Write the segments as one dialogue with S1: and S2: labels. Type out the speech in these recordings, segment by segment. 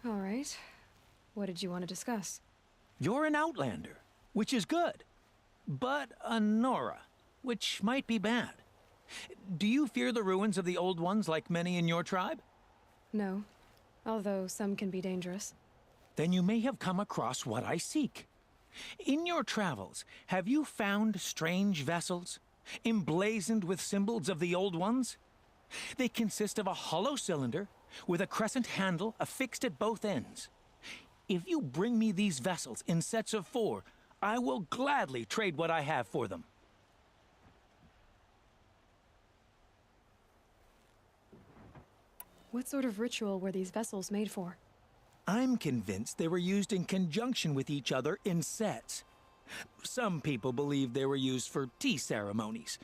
S1: All right. What did you want to discuss?
S2: You're an outlander, which is good. But a Nora, which might be bad. Do you fear the ruins of the Old Ones like many in your tribe?
S1: No. Although some can be dangerous.
S2: Then you may have come across what I seek. In your travels, have you found strange vessels, emblazoned with symbols of the Old Ones? They consist of a hollow cylinder with a crescent handle affixed at both ends. If you bring me these vessels in sets of 4, I will gladly trade what I have for them.
S1: What sort of ritual were these vessels made for?
S2: I'm convinced they were used in conjunction with each other in sets. Some people believe they were used for tea ceremonies.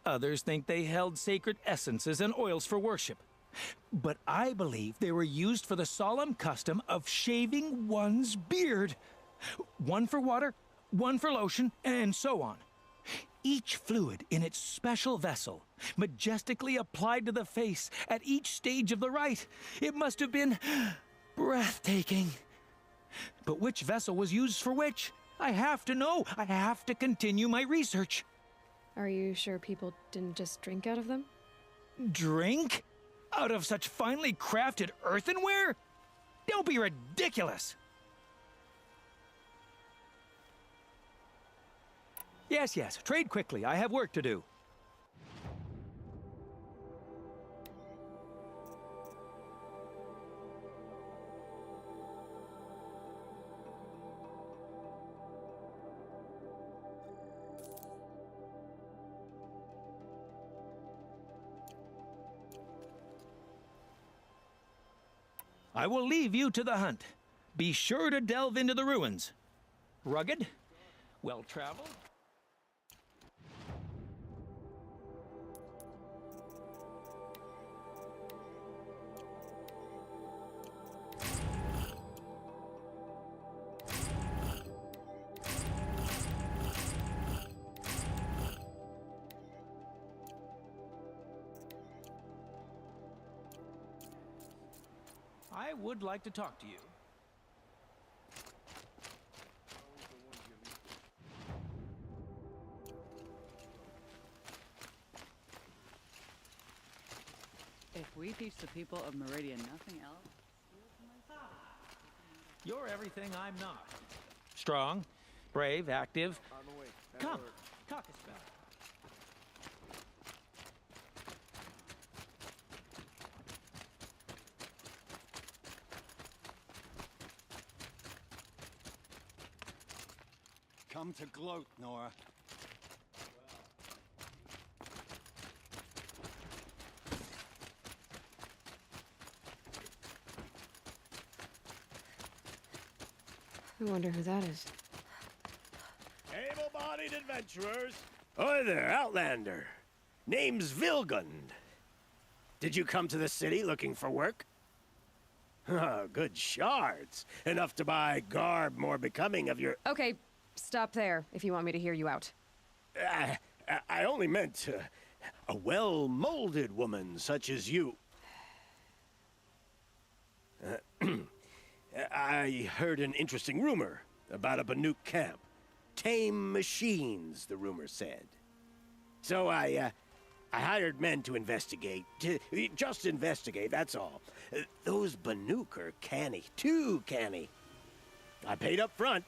S2: Others think they held sacred essences and oils for worship. But I believe they were used for the solemn custom of shaving one's beard. One for water, one for lotion, and so on. Each fluid in its special vessel, majestically applied to the face at each stage of the rite. It must have been breathtaking. But which vessel was used for which? I have to know. I have to continue my research.
S1: Are you sure people didn't just drink out of them?
S2: Drink? Out of such finely crafted earthenware? Don't be ridiculous! Yes, trade quickly. I have work to do. I will leave you to the hunt. Be sure to delve into the ruins. Rugged, well-traveled. I would like to talk to you.
S3: If we teach the people of Meridian nothing else...
S2: You're everything I'm not. Strong, brave, active. Come, talk us about it.
S4: Come to gloat, Nora.
S1: I wonder who that is.
S5: Able-bodied adventurers. Oi there, Outlander. Name's Vilgund. Did you come to the city looking for work? Oh, good shards. Enough to buy garb more becoming of your...
S1: Okay, stop there if you want me to hear you out.
S5: I only meant a well-molded woman such as you. I heard an interesting rumor about a Banuk camp. Tame machines, the rumor said. So I hired men to investigate. Just investigate, that's all. Those Banuk are canny, too canny. I paid up front.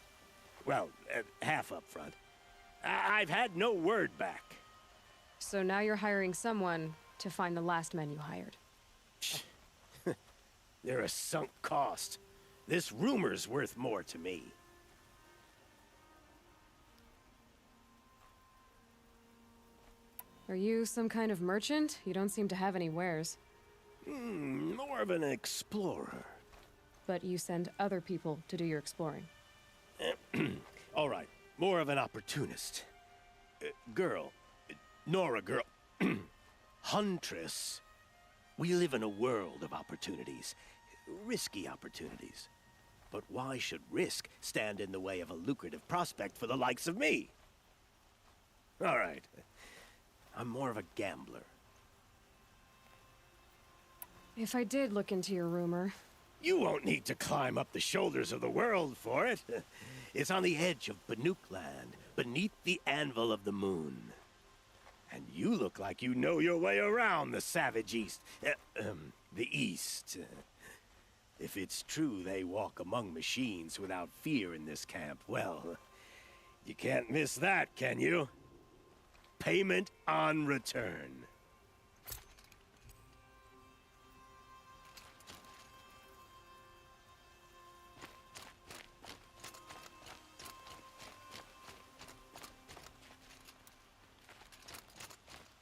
S5: Well, half up front. I've had no word back.
S1: So now you're hiring someone to find the last men you hired.
S5: They're a sunk cost. This rumor's worth more to me.
S1: Are you some kind of merchant? You don't seem to have any wares.
S5: More of an explorer.
S1: But you send other people to do your exploring.
S5: All right, more of an opportunist. Girl. Nora girl. Huntress. We live in a world of opportunities. Risky opportunities. But why should risk stand in the way of a lucrative prospect for the likes of me? All right. I'm more of a gambler.
S1: If I did look into your rumor,
S5: You won't need to climb up the shoulders of the world for it. It's on the edge of Banuk land, beneath the anvil of the moon. And you look like you know your way around the savage east. The east. If it's true they walk among machines without fear in this camp, well, you can't miss that, can you? Payment on return.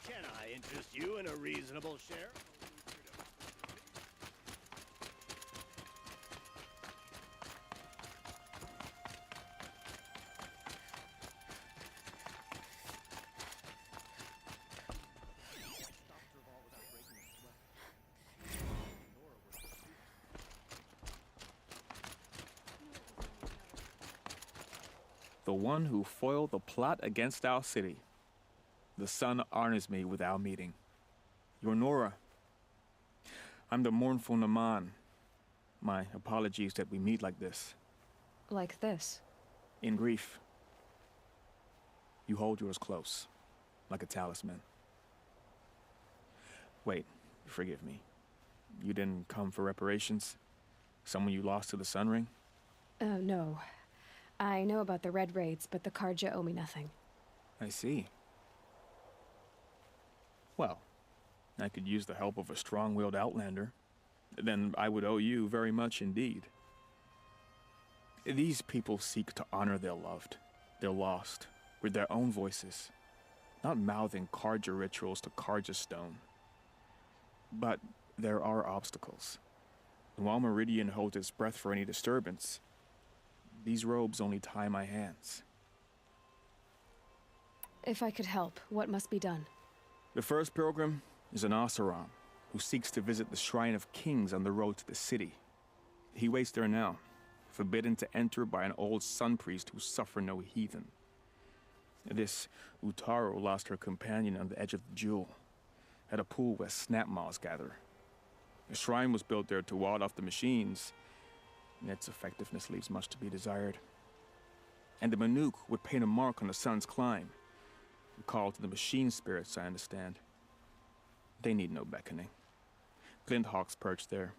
S5: Can I interest you in a reasonable share?
S6: The one who foiled the plot against our city. The sun honors me with our meeting. You're Nora. I'm the mournful Naman. My apologies that we meet like this.
S1: Like this.
S6: In grief. You hold yours close, like a talisman. Wait, forgive me. You didn't come for reparations? Someone you lost to the Sun Ring?
S1: No. I know about the Red Raids, but the Karja owe me nothing.
S6: I see. Well, I could use the help of a strong-willed outlander. Then I would owe you very much indeed. These people seek to honor their loved, their lost, with their own voices, not mouthing Karja rituals to Karja stone. But there are obstacles. And while Meridian holds its breath for any disturbance, these robes only tie my hands.
S1: If I could help, what must be done?
S6: The first pilgrim is an Oseram who seeks to visit the Shrine of Kings on the road to the city. He waits there now, forbidden to enter by an old sun priest who suffer no heathen. This Utaro lost her companion on the edge of the Jewel, at a pool where snap moths gather. The shrine was built there to ward off the machines, and its effectiveness leaves much to be desired. And the Manuk would paint a mark on the sun's climb, a call to the machine spirits, I understand. They need no beckoning. Glint hawks perch there,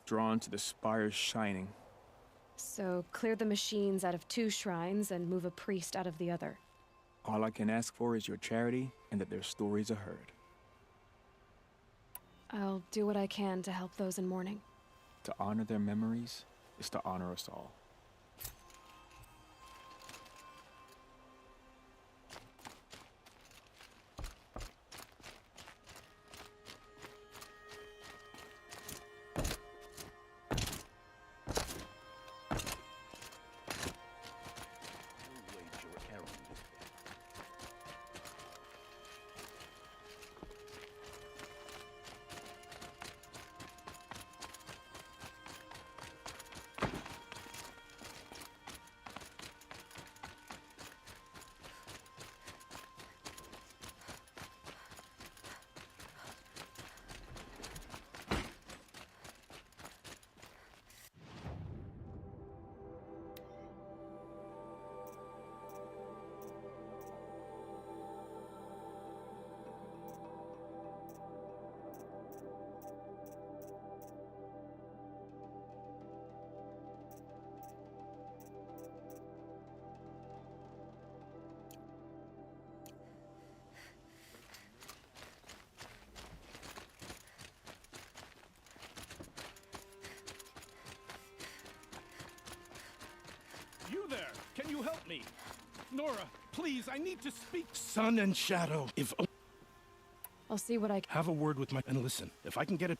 S6: drawn to the spire's shining.
S1: So, clear the machines out of 2 shrines and move a priest out of the other.
S6: All I can ask for is your charity and that their stories are heard.
S1: I'll do what I can to help those in mourning.
S6: To honor their memories is to honor us all.
S7: You there! Can you help me? Nora, please, I need to speak.
S8: Sun and Shadow, if
S1: I'll see what I can.
S8: have a word with my... And listen, if I can get it...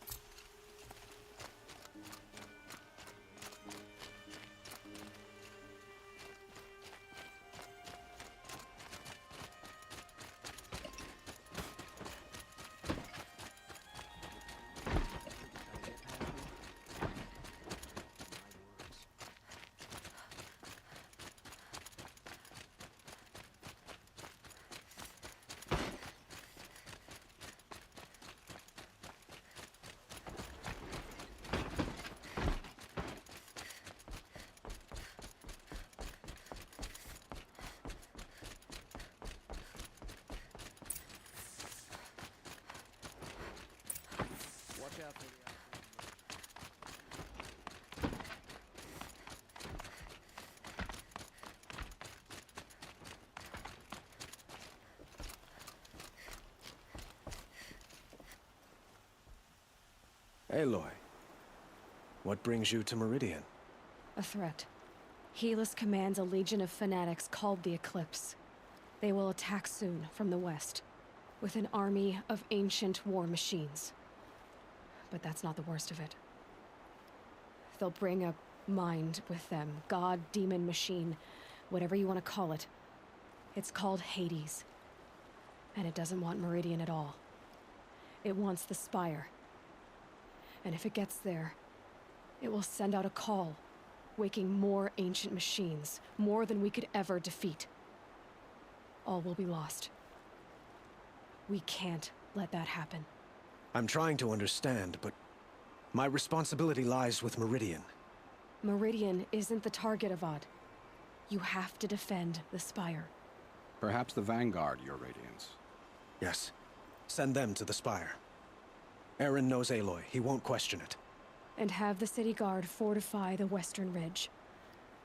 S9: Aloy, what brings you to Meridian?
S1: A threat. Helis commands a legion of fanatics called the Eclipse. They will attack soon from the west, with an army of ancient war machines. But that's not the worst of it. They'll bring a mind with them, god, demon, machine, whatever you want to call it. It's called Hades. And it doesn't want Meridian at all. It wants the Spire. And if it gets there, it will send out a call, waking more ancient machines, more than we could ever defeat. All will be lost. We can't let that happen.
S9: I'm trying to understand, but my responsibility lies with Meridian.
S1: Meridian isn't the target, Avad. You have to defend the Spire.
S10: Perhaps the Vanguard, Your Radiance.
S9: Yes. Send them to the Spire. Eren knows Aloy. He won't question it.
S1: And have the City Guard fortify the Western Ridge.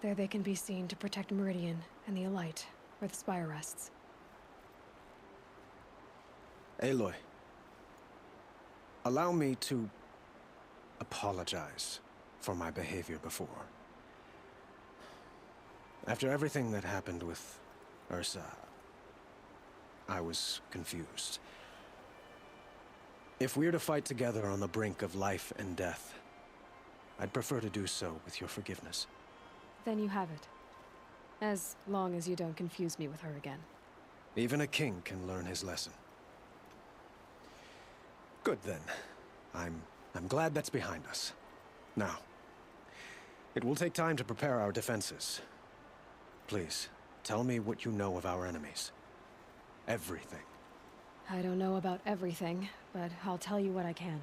S1: There they can be seen to protect Meridian and the Elite, where the Spire rests.
S9: Aloy, allow me to apologize for my behavior before. After everything that happened with Ursa, I was confused. If we're to fight together on the brink of life and death, I'd prefer to do so with your forgiveness.
S1: Then you have it. As long as you don't confuse me with her again.
S9: Even a king can learn his lesson. Good then. I'm glad that's behind us. Now, it will take time to prepare our defenses. Please, tell me what you know of our enemies. Everything.
S1: I don't know about everything, but I'll tell you what I can.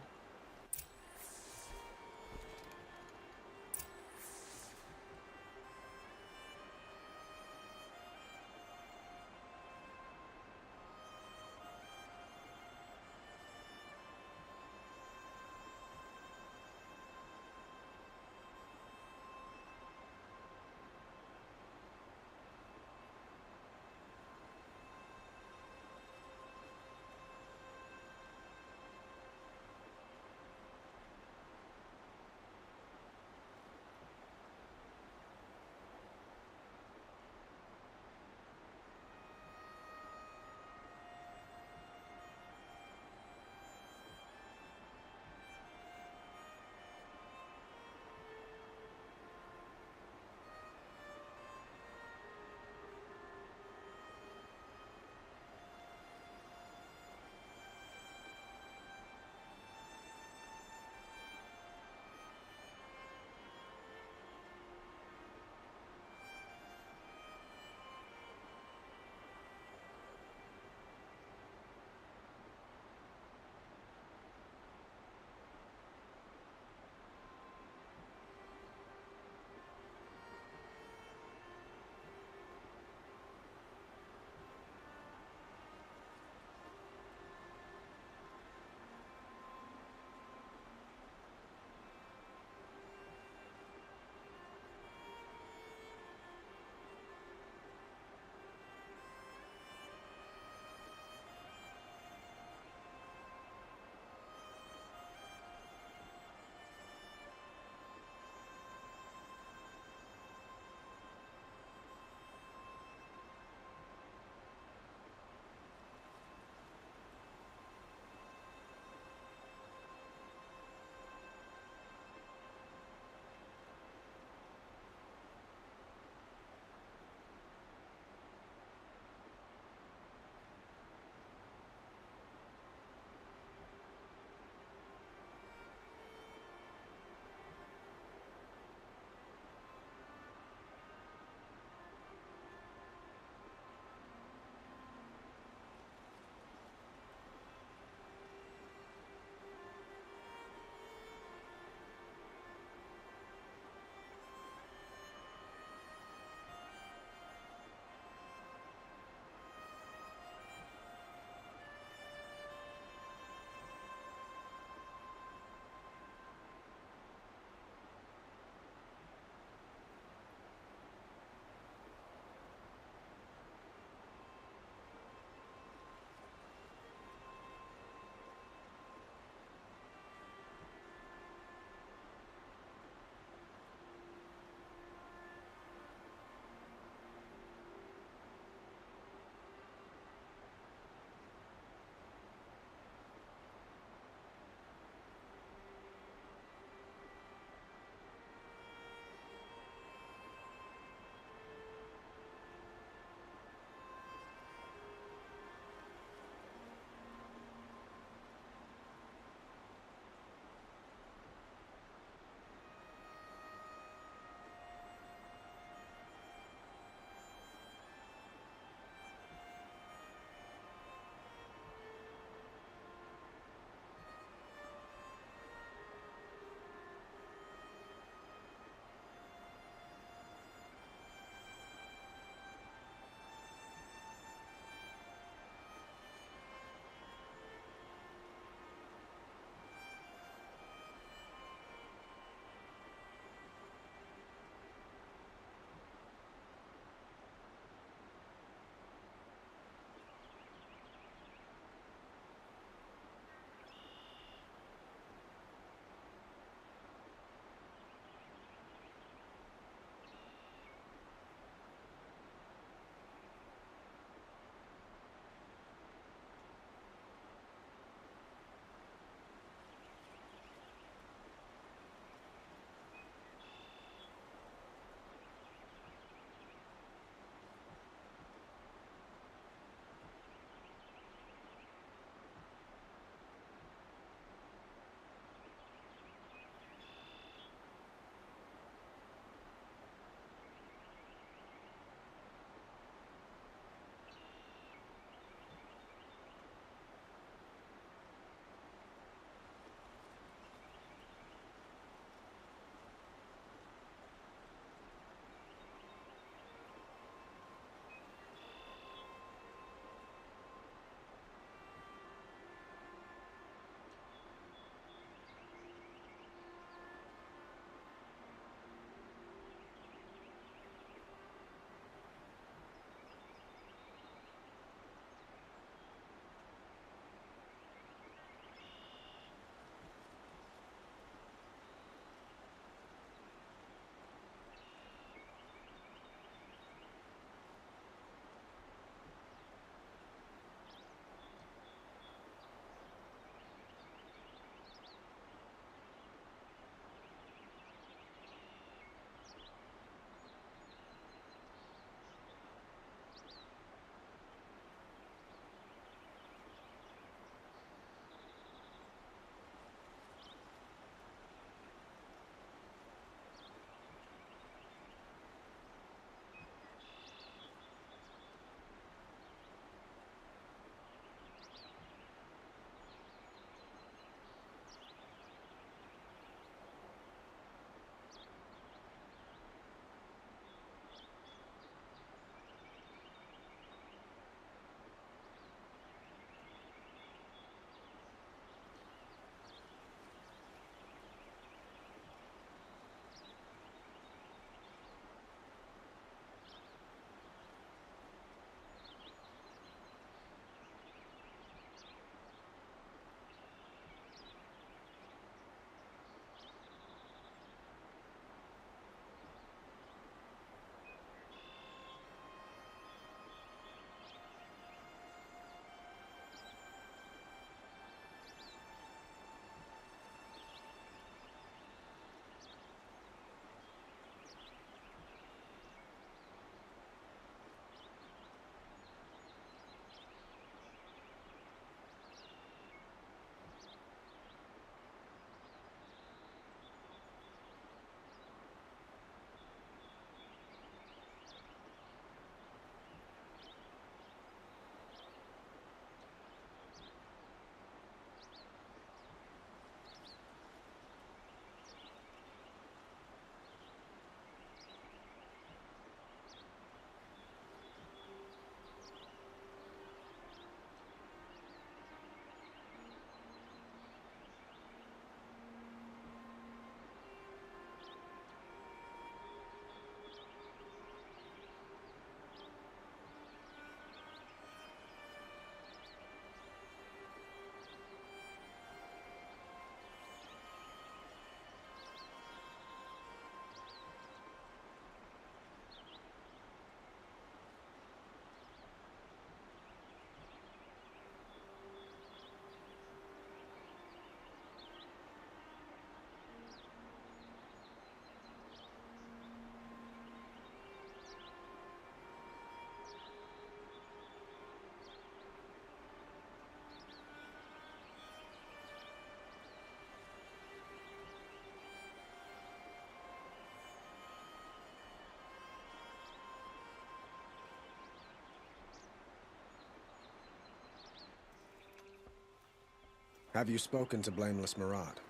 S9: Have you spoken to Blameless Murad?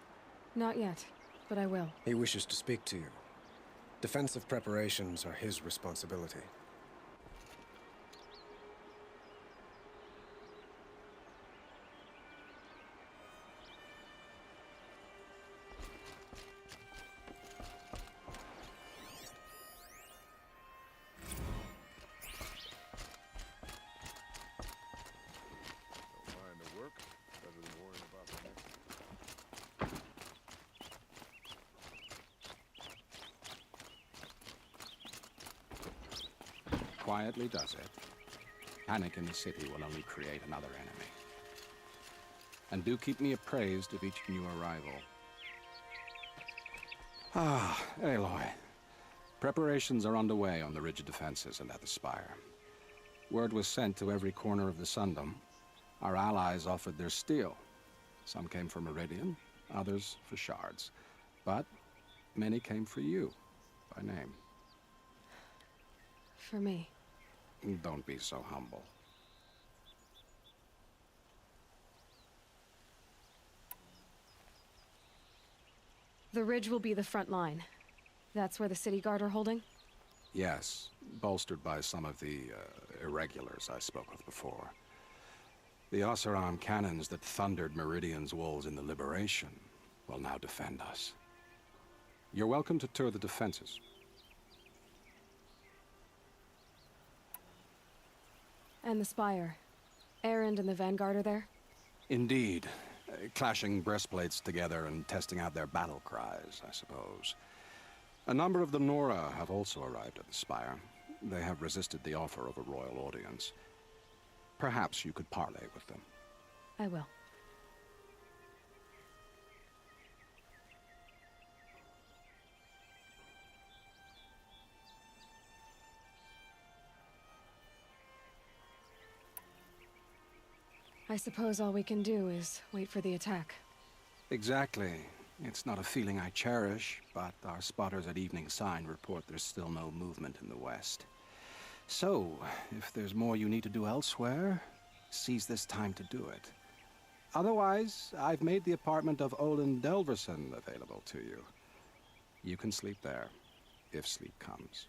S1: Not yet, but I will.
S9: He wishes to speak to you. Defensive preparations are his responsibility.
S10: Quietly does it. Panic in the city will only create another enemy. And do keep me appraised of each new arrival. Ah, Aloy. Preparations are underway on the ridge defenses and at the spire. Word was sent to every corner of the Sundom. Our allies offered their steel. Some came for Meridian, others for shards. But many came for you, by name.
S1: For me.
S10: Don't be so humble.
S1: The ridge will be the front line. That's where the city guard are holding?
S10: Yes, bolstered by some of the irregulars I spoke of before. The Oseram cannons that thundered Meridian's walls in the Liberation will now defend us. You're welcome to tour the defenses.
S1: And the spire. Erend and the Vanguard are there?
S10: Indeed. Clashing breastplates together and testing out their battle cries, I suppose. A number of the Nora have also arrived at the spire. They have resisted the offer of a royal audience. Perhaps you could parley with them.
S1: I will. I suppose all we can do is wait for the attack.
S10: Exactly. It's not a feeling I cherish, but our spotters at Evening Sign report there's still no movement in the west. So, if there's more you need to do elsewhere, seize this time to do it. Otherwise, I've made the apartment of Olin Delverson available to you. You can sleep there, if sleep comes.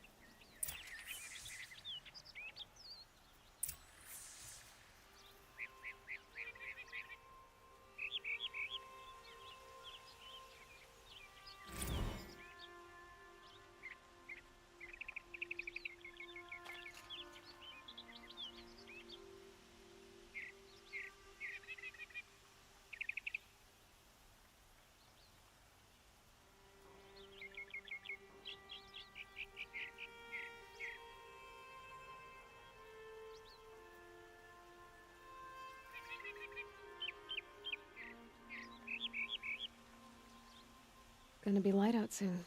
S1: Gonna be light out soon.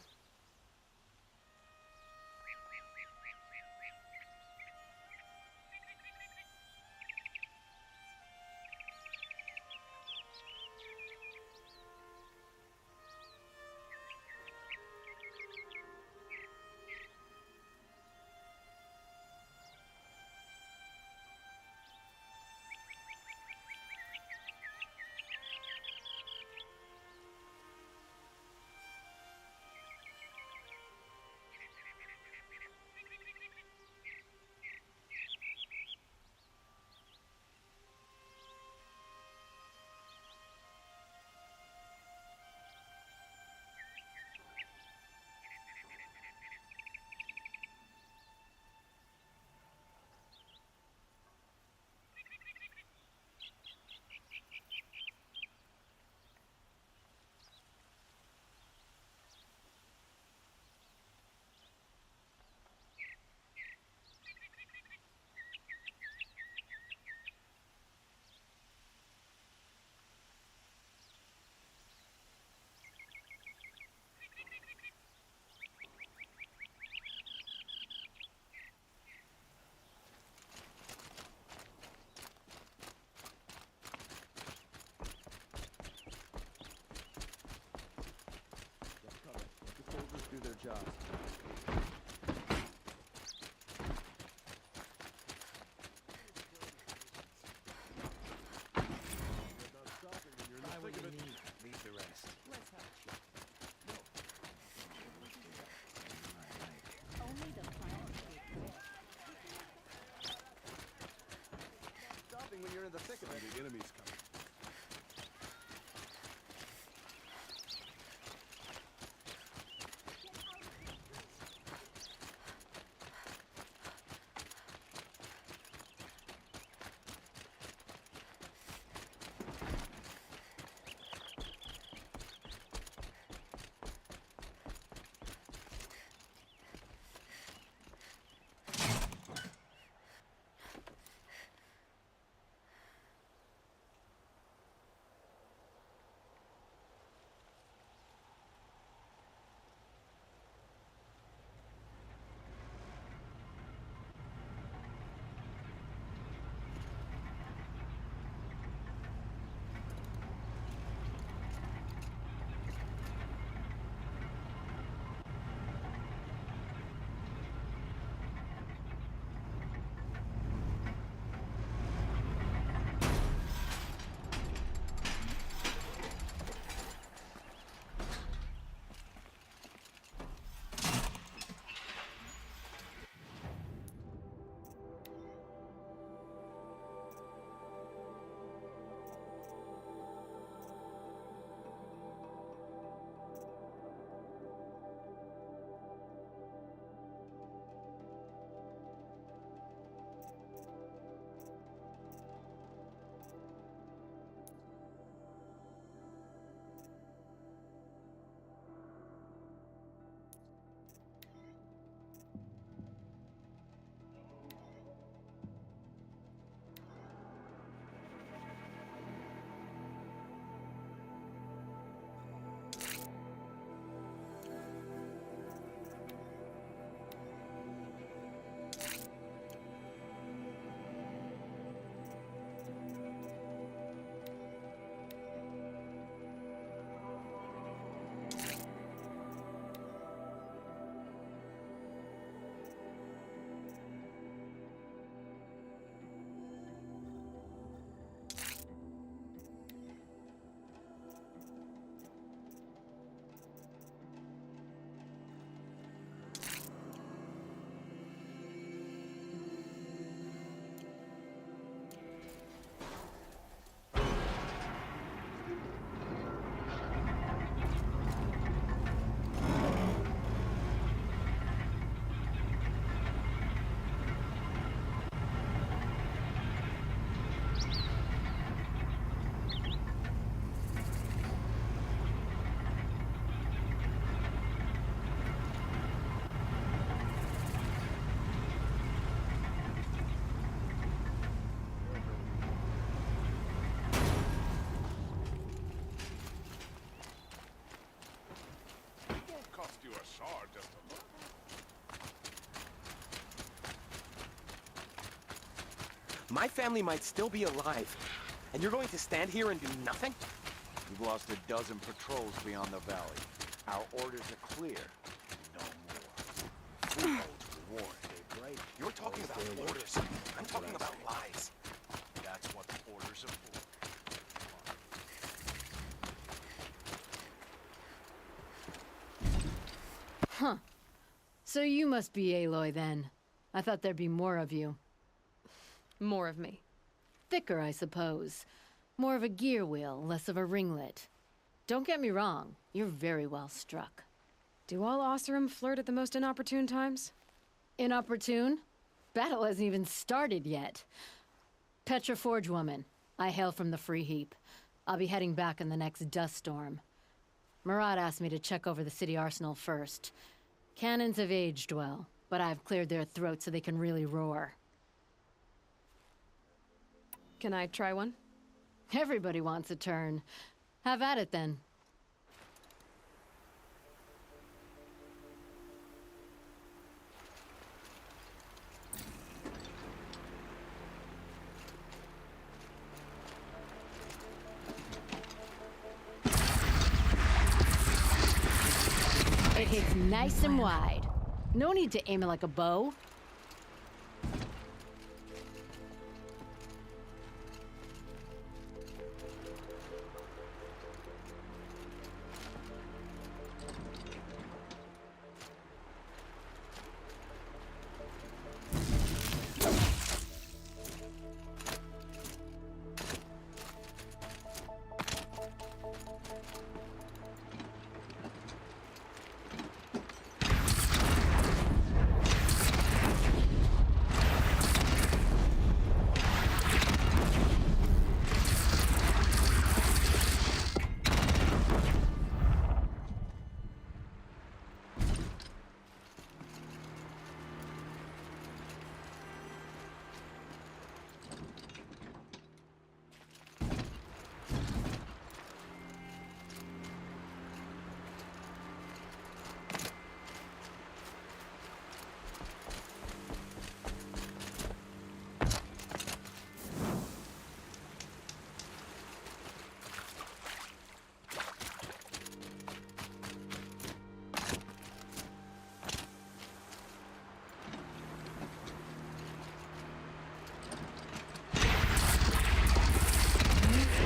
S6: Do their job.
S11: My family might still be alive, and you're going to stand here and do nothing?
S4: You've lost a dozen patrols beyond the valley. Our orders are clear. No more. Footholds warned, right?
S11: You're talking about orders. I'm talking about lies.
S4: That's what the orders are for.
S12: Huh. So you must be Aloy then. I thought there'd be more of you.
S1: More of me.
S12: Thicker, I suppose. More of a gear wheel, less of a ringlet. Don't get me wrong, you're very well struck.
S1: Do all Oseram flirt at the most inopportune times?
S12: Inopportune? Battle hasn't even started yet. Petra Forge woman. I hail from the Free Heap. I'll be heading back in the next dust storm. Marat asked me to check over the city arsenal first. Cannons have aged well, but I've cleared their throats so they can really roar.
S1: Can I try one?
S12: Everybody wants a turn. Have at it then. It hits nice and wide. No need to aim it like a bow.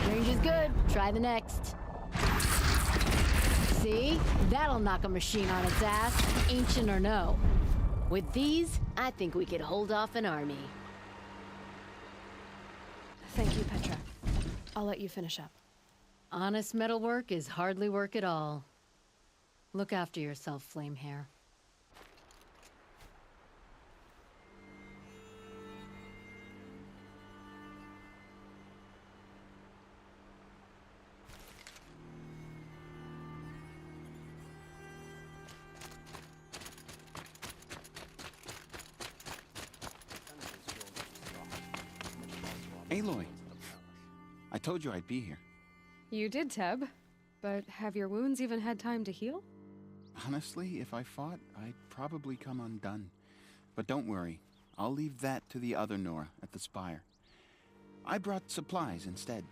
S12: Range is good. Try the next. See? That'll knock a machine on its ass, ancient or no. With these, I think we could hold off an army.
S1: Thank you, Petra. I'll let you finish up.
S12: Honest metalwork is hardly work at all. Look after yourself, Flamehair.
S13: Aloy, I told you I'd be here.
S1: You did, Teb. But have your wounds even had time to heal?
S13: Honestly, if I fought, I'd probably come undone. But don't worry, I'll leave that to the other Nora at the Spire. I brought supplies instead.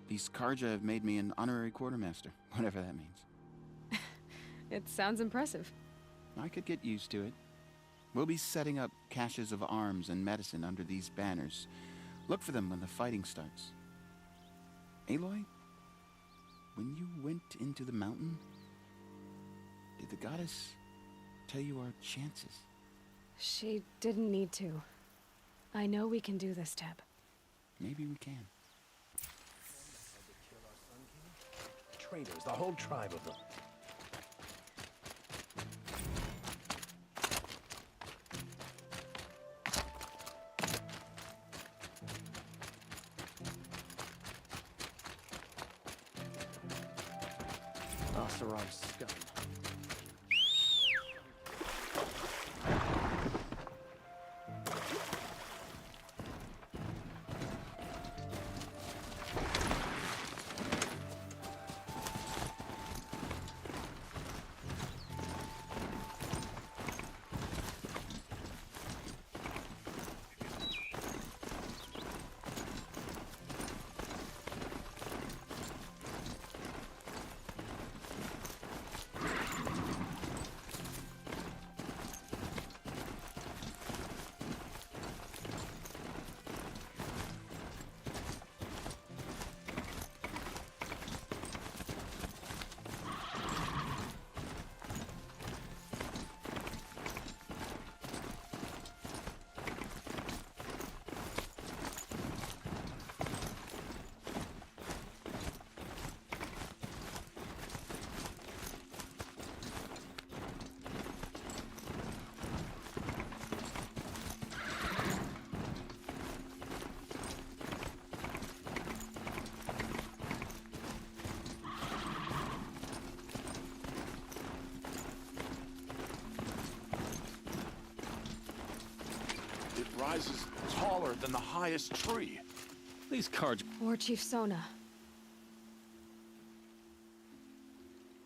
S13: These Karja have made me an honorary quartermaster, whatever that means.
S1: It sounds impressive.
S13: I could get used to it. We'll be setting up caches of arms and medicine under these banners. Look for them when the fighting starts. Aloy, when you went into the mountain, did the goddess tell you our chances?
S1: She didn't need to. I know we can do this, Teb.
S13: Maybe we can.
S9: Traitors, the whole tribe of them. Oseram's scum.
S14: rises taller than the highest tree.
S6: These cards...
S1: War Chief Sona.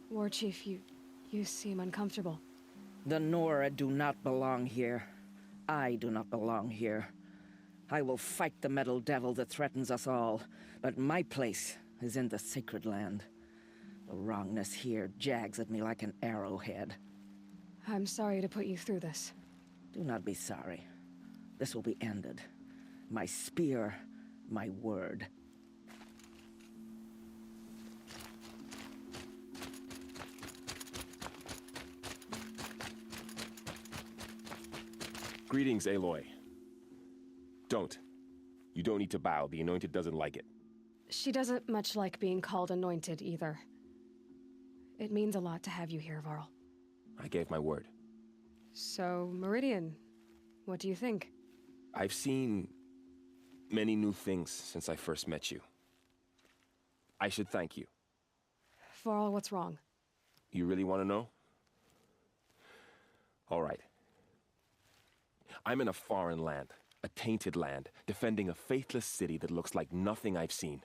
S1: War Chief, you seem uncomfortable.
S15: The Nora do not belong here. I do not belong here. I will fight the metal devil that threatens us all, but my place is in the sacred land. The wrongness here jags at me like an arrowhead.
S1: I'm sorry to put you through this.
S15: Do not be sorry. This will be ended. My spear, my word.
S16: Greetings, Aloy. Don't. You don't need to bow. The Anointed doesn't like it.
S1: She doesn't much like being called anointed, either. It means a lot to have you here, Varl.
S16: I gave my word.
S1: So, Meridian, what do you think?
S16: I've seen many new things since I first met you. I should thank you.
S1: Varl, what's wrong?
S16: You really want to know? All right. I'm in a foreign land, a tainted land, defending a faithless city that looks like nothing I've seen.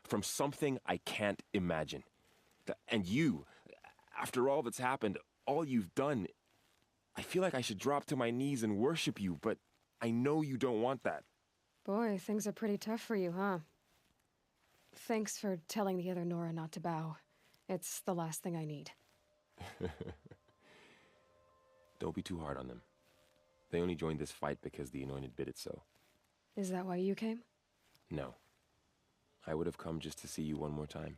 S16: From something I can't imagine. And you, after all that's happened, all you've done, I feel like I should drop to my knees and worship you, but I know you don't want that.
S1: Boy, things are pretty tough for you, huh? Thanks for telling the other Nora not to bow. It's the last thing I need.
S16: Don't be too hard on them. They only joined this fight because the Anointed bid it so.
S1: Is that why you came?
S16: No. I would have come just to see you one more time.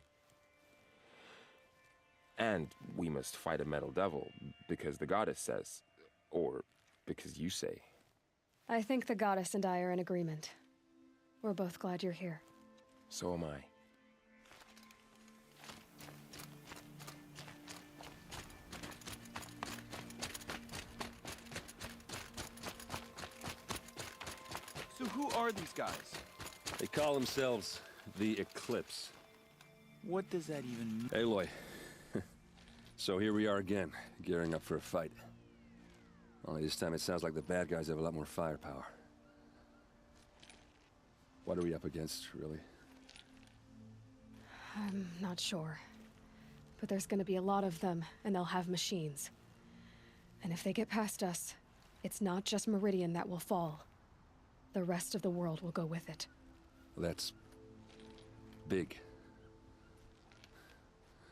S16: And we must fight a metal devil, because the goddess says. Or because you say.
S1: I think the goddess and I are in agreement. We're both glad you're here.
S16: So am I.
S17: So who are these guys?
S18: They call themselves the Eclipse.
S17: What does that even mean?
S18: Aloy. So here we are again, gearing up for a fight. Only this time it sounds like the bad guys have a lot more firepower. What are we up against, really?
S1: I'm not sure. But there's gonna be a lot of them, and they'll have machines. And if they get past us, it's not just Meridian that will fall. The rest of the world will go with it.
S18: That's big.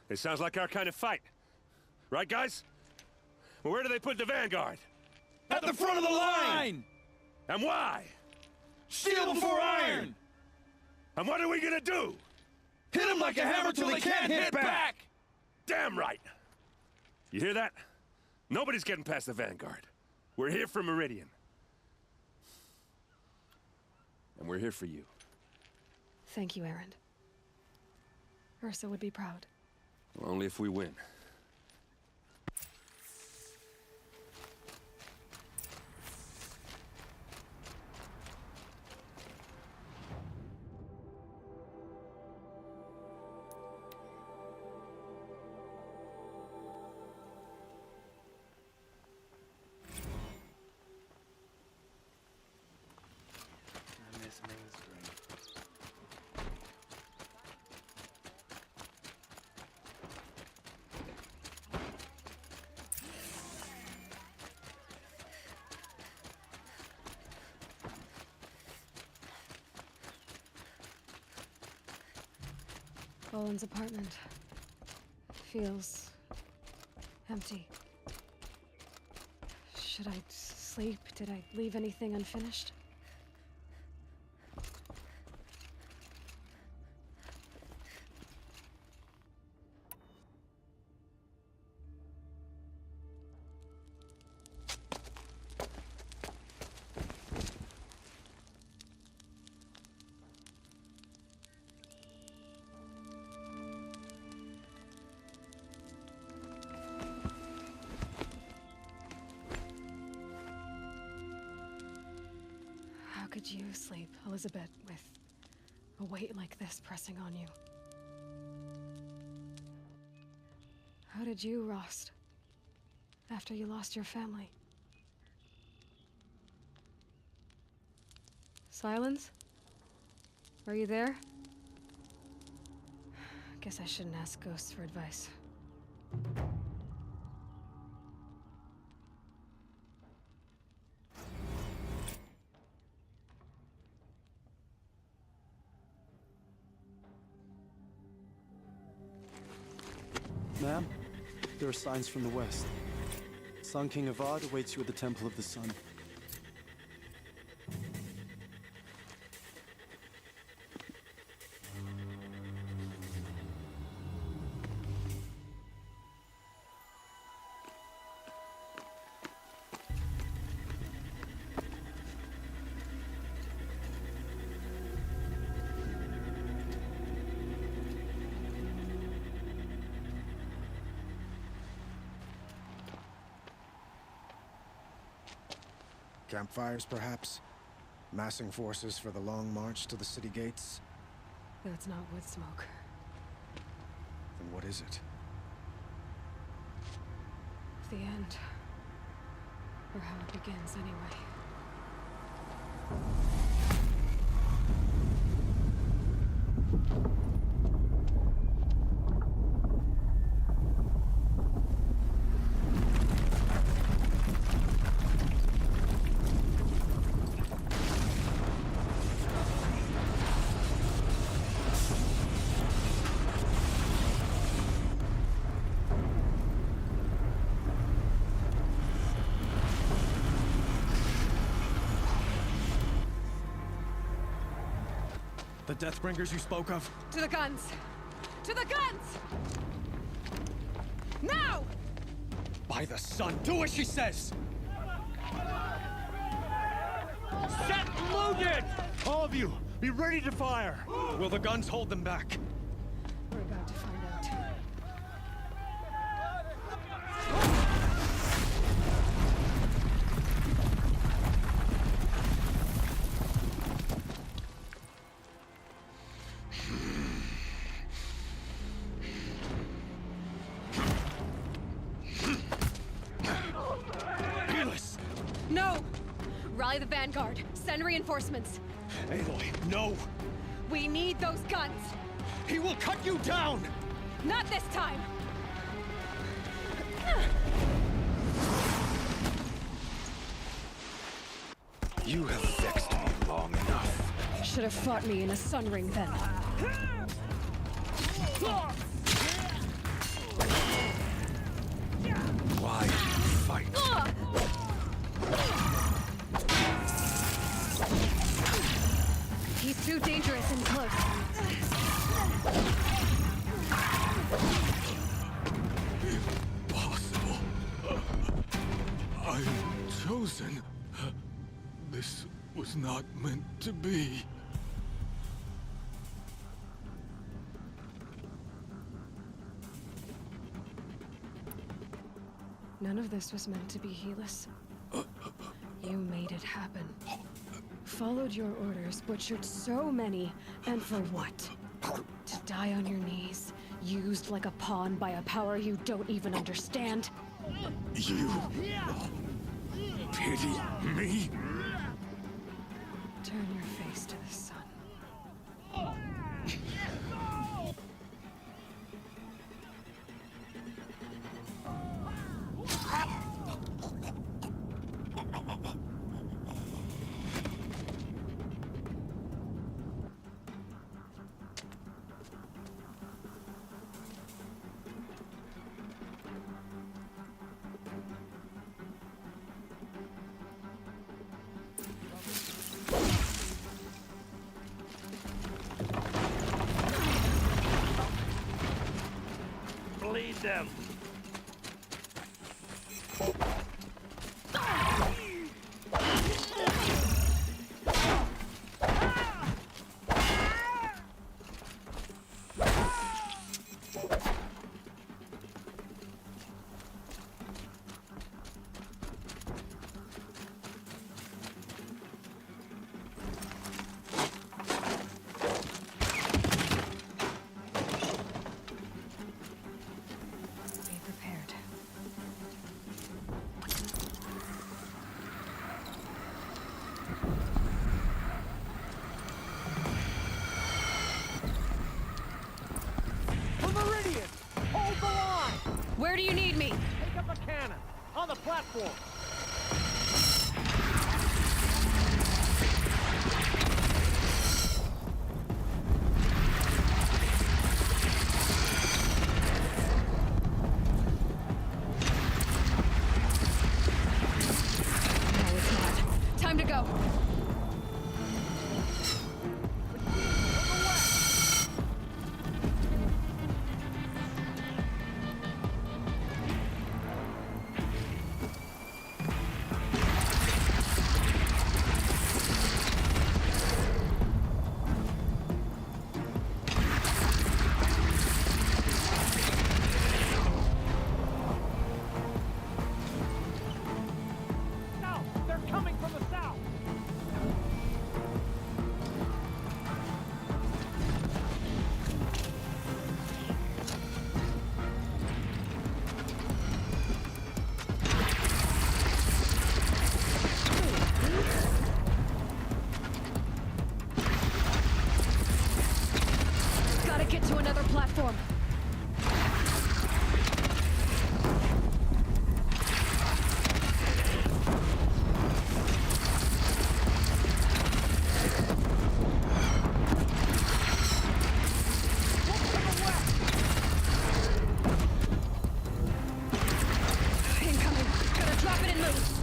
S18: It sounds like our kind of fight. Right, guys? Well, where do they put the Vanguard?
S7: At the front of the line!
S18: And why?
S7: Steel before iron!
S18: And what are we gonna do?
S7: Hit him like a hammer till he can't hit back!
S18: Damn right! You hear that? Nobody's getting past the Vanguard. We're here for Meridian. And we're here for you.
S1: Thank you, Erend. Ursa would be proud.
S18: Well, only if we win.
S1: Bowen's apartment feels empty. Should I sleep? Did I leave anything unfinished? How could you sleep, Elizabeth, with a weight like this pressing on you? How did you, Rost, after you lost your family? Silence? Are you there? Guess I shouldn't ask ghosts for advice.
S19: Ma'am, there are signs from the west. Sun King Avad awaits you at the Temple of the Sun.
S9: Campfires, perhaps? Massing forces for the long march to the city gates?
S1: That's not wood smoke.
S9: Then what is it?
S1: The end. Or how it begins, anyway.
S9: The Deathbringers you spoke of?
S1: To the guns! To the guns! Now!
S9: By the sun, do as she says!
S7: Set loaded! All of you, be ready to fire!
S9: Will the guns hold them back?
S1: We're about to find out. No! Rally the vanguard. Send reinforcements.
S9: Aloy, no!
S1: We need those guns!
S9: He will cut you down!
S1: Not this time!
S9: You have vexed me long enough.
S1: Should have fought me in a sun ring then.
S9: Why do you fight?
S1: He's too dangerous and close.
S6: Impossible. I am chosen. This was not meant to be.
S1: None of this was meant to be, Helis. You made it happen. Followed your orders, butchered so many, and for what? To die on your knees, used like a pawn by a power you don't even understand?
S6: You pity me?
S1: Turn your face to the sun.
S7: Bleed them!
S20: platform!
S1: No, it's not. Time to go.
S20: South! They're coming from the south!
S1: Gotta get to another platform. Incoming. Gotta drop it and move.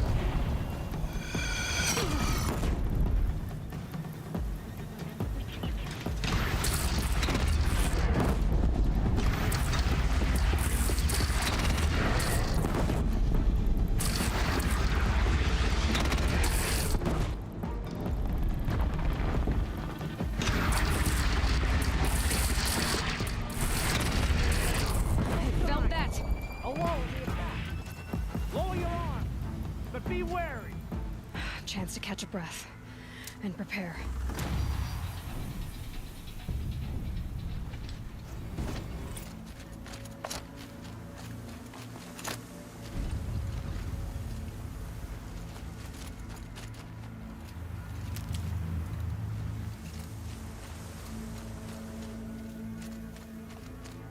S1: Felt that.
S20: Alone the attack! Lower your arm! But be wary!
S1: Chance to catch a breath and prepare.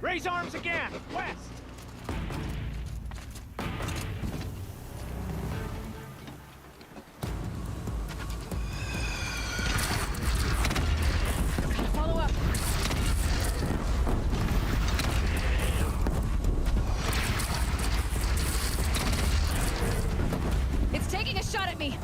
S20: Raise arms again! West!
S1: Follow up. It's taking a shot at me.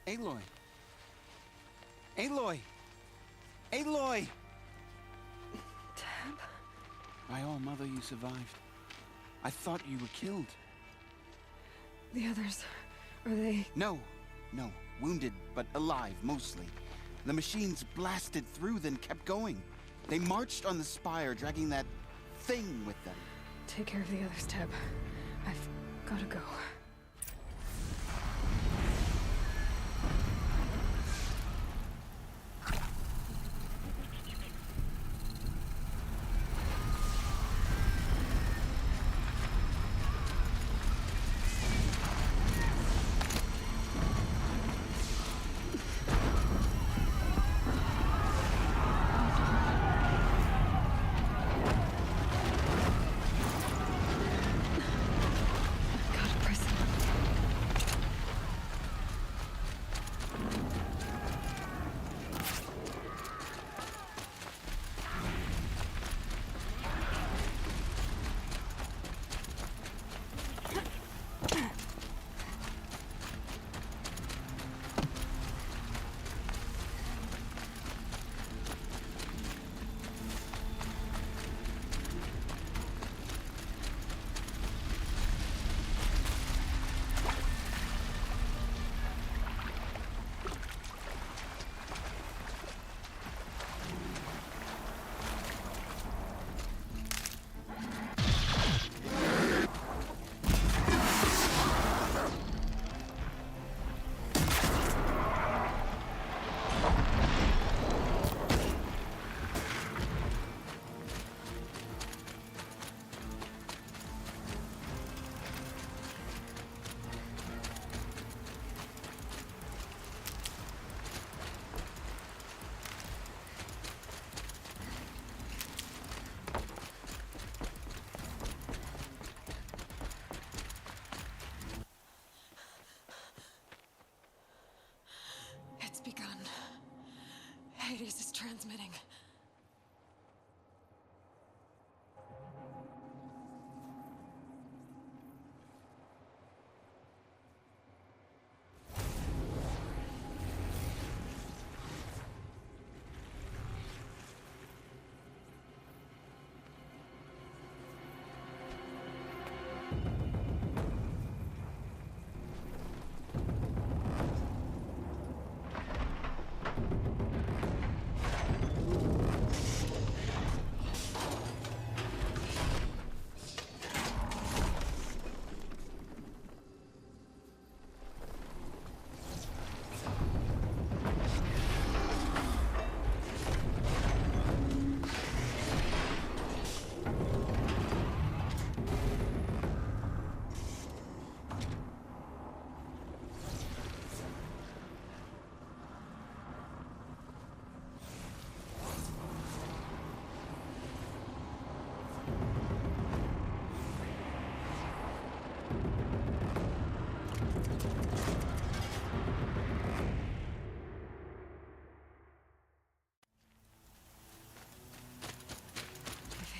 S13: Aloy! Aloy! Aloy!
S1: Tab?
S13: By all mother, you survived. I thought you were killed.
S1: The others, are they...
S13: No. Wounded, but alive, mostly. The machines blasted through, then kept going. They marched on the spire, dragging that thing with them.
S1: Take care of the others, Tab. I've gotta go. It's begun. Hades is transmitting.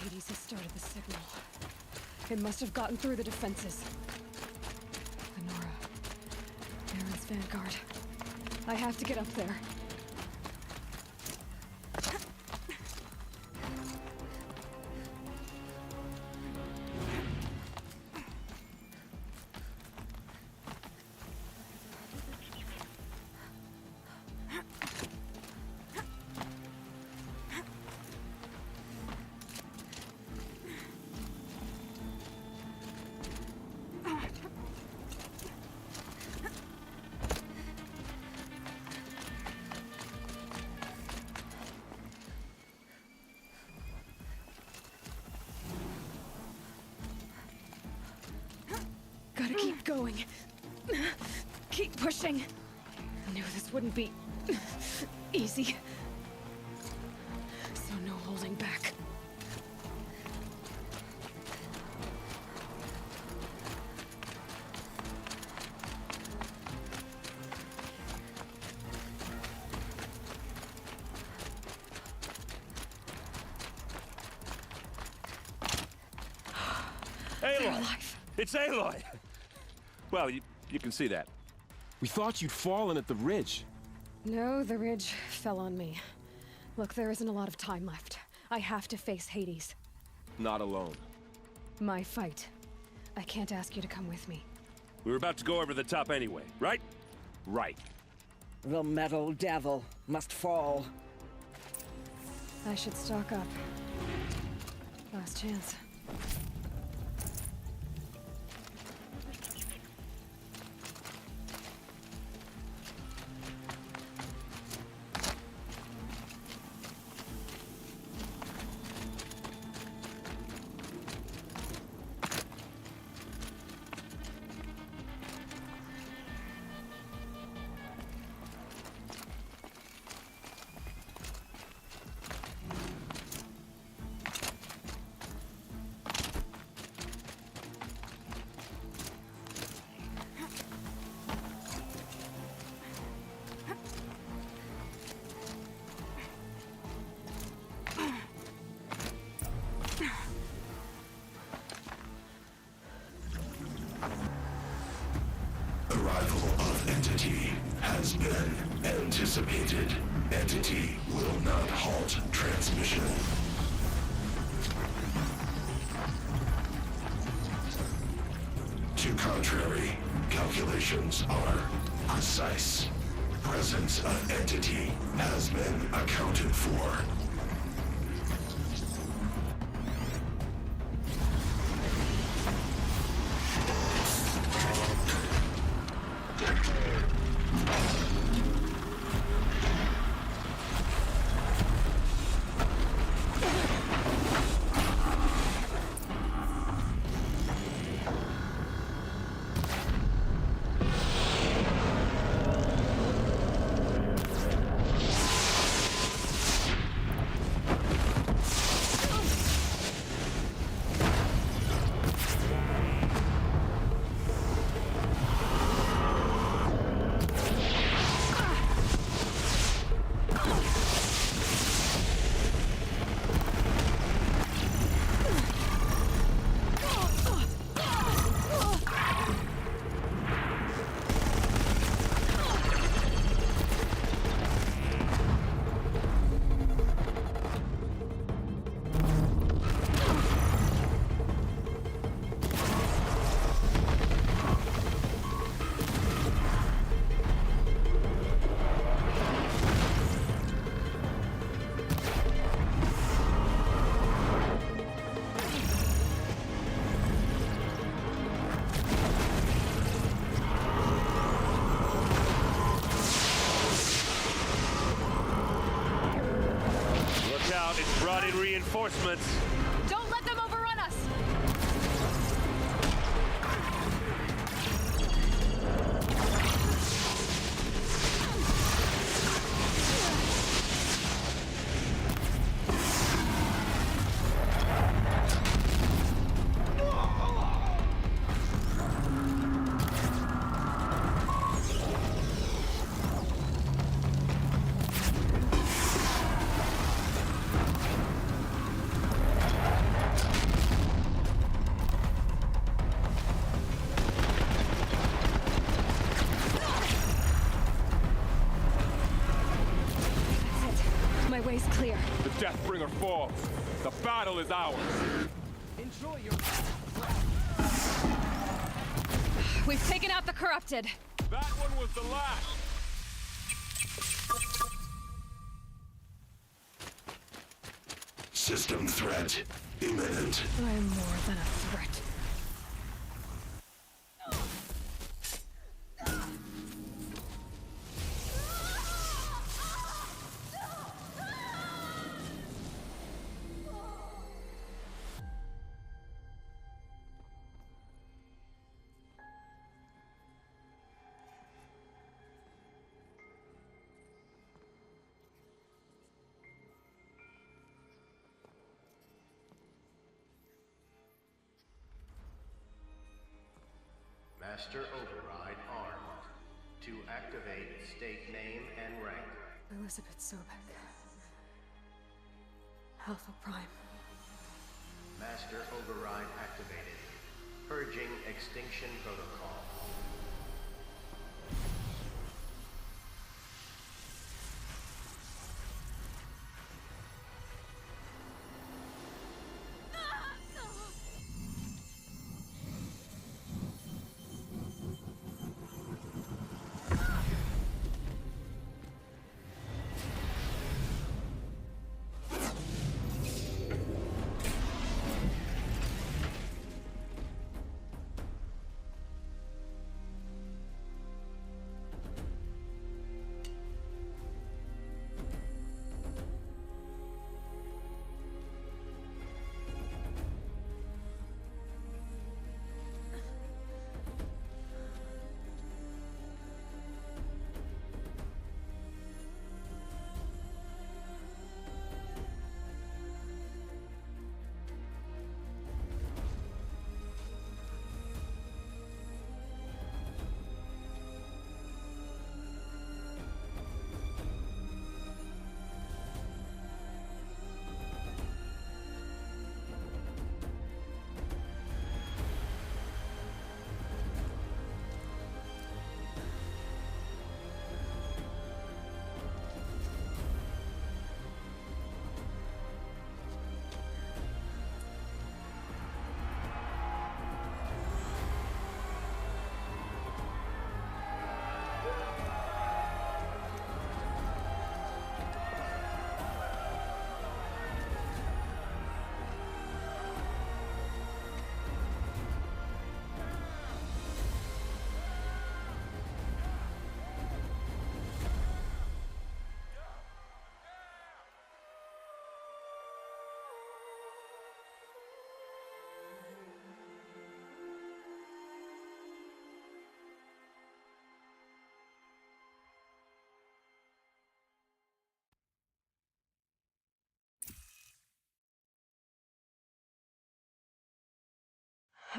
S1: Hades has started the signal. It must have gotten through the defenses. Lenora. Aaron's vanguard. I have to get up there. Gotta keep going. Keep pushing. I knew this wouldn't be easy. So no holding back.
S18: Aloy! It's Aloy! Well, you can see that. We thought you'd fallen at the ridge.
S1: No, the ridge fell on me. Look, there isn't a lot of time left. I have to face Hades.
S18: Not alone.
S1: My fight. I can't ask you to come with me.
S18: We were about to go over the top anyway, right? Right.
S15: The metal devil must fall.
S1: I should stock up. Last chance.
S21: Arrival of Entity has been anticipated. Entity will not halt transmission. To contrary, calculations are precise. Presence of Entity has been accounted for.
S22: It's brought in reinforcements.
S1: Don't let them overrun us! My way's clear.
S18: The Deathbringer falls. The battle is ours.
S20: Enjoy your...
S1: We've taken out the corrupted.
S18: That one was the last.
S21: System threat imminent.
S1: I'm more than a threat.
S23: Master Override armed. To activate, state name and rank.
S1: Elizabeth Sobek. Alpha Prime.
S23: Master Override activated. Purging Extinction Protocol.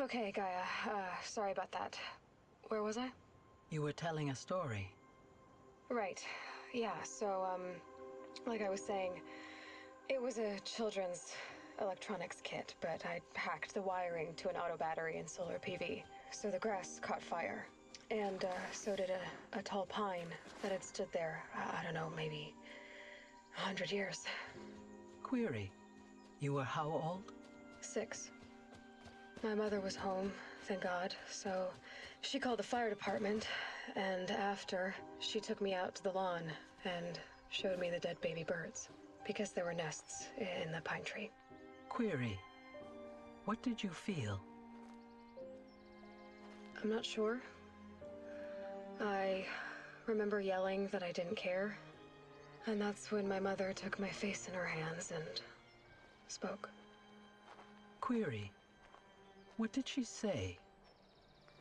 S1: Okay, Gaia. Sorry about that. Where was I?
S2: You were telling a story.
S1: Right. Yeah, so, like I was saying, it was a children's electronics kit, but I hacked the wiring to an auto battery and solar PV. So the grass caught fire. And, so did a tall pine that had stood there, I don't know, maybe 100 years.
S2: Query. You were how old?
S1: 6. My mother was home, thank God, so she called the fire department, and after, she took me out to the lawn and showed me the dead baby birds, because there were nests in the pine tree.
S2: Query. What did you feel?
S1: I'm not sure. I remember yelling that I didn't care, and that's when my mother took my face in her hands and spoke.
S2: Query. What did she say?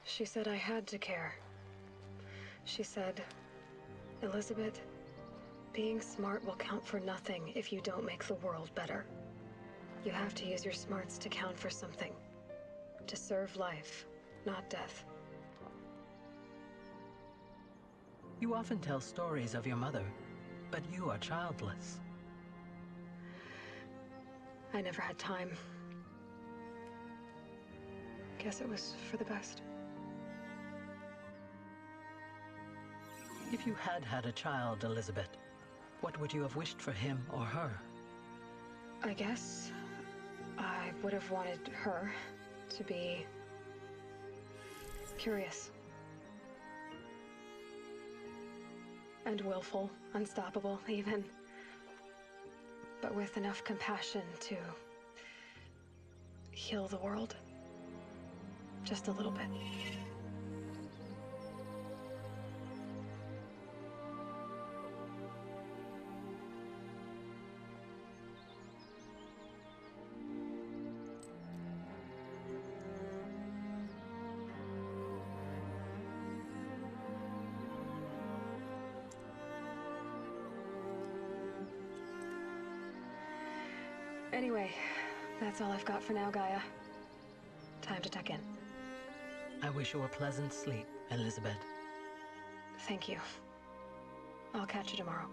S1: She said I had to care. She said, Elizabeth, being smart will count for nothing if you don't make the world better. You have to use your smarts to count for something. To serve life, not death.
S2: You often tell stories of your mother, but you are childless.
S1: I never had time. Guess it was for the best.
S2: If you had had a child, Elizabeth, what would you have wished for him or her?
S1: I guess I would have wanted her to be curious. And willful, unstoppable, even. But with enough compassion to heal the world. Just a little bit. Anyway, that's all I've got for now, Gaia. Time to tuck in.
S2: I wish you a pleasant sleep, Elizabeth.
S1: Thank you. I'll catch you tomorrow.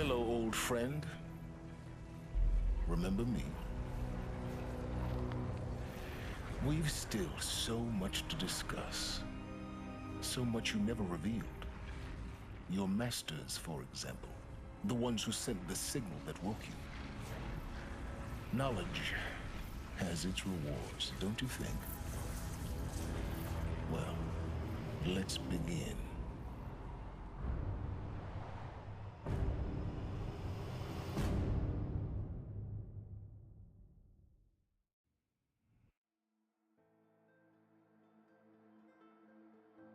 S21: Hello, old friend. Remember me? We've still so much to discuss. So much you never revealed. Your masters, for example. The ones who sent the signal that woke you. Knowledge has its rewards, don't you think? Well, let's begin.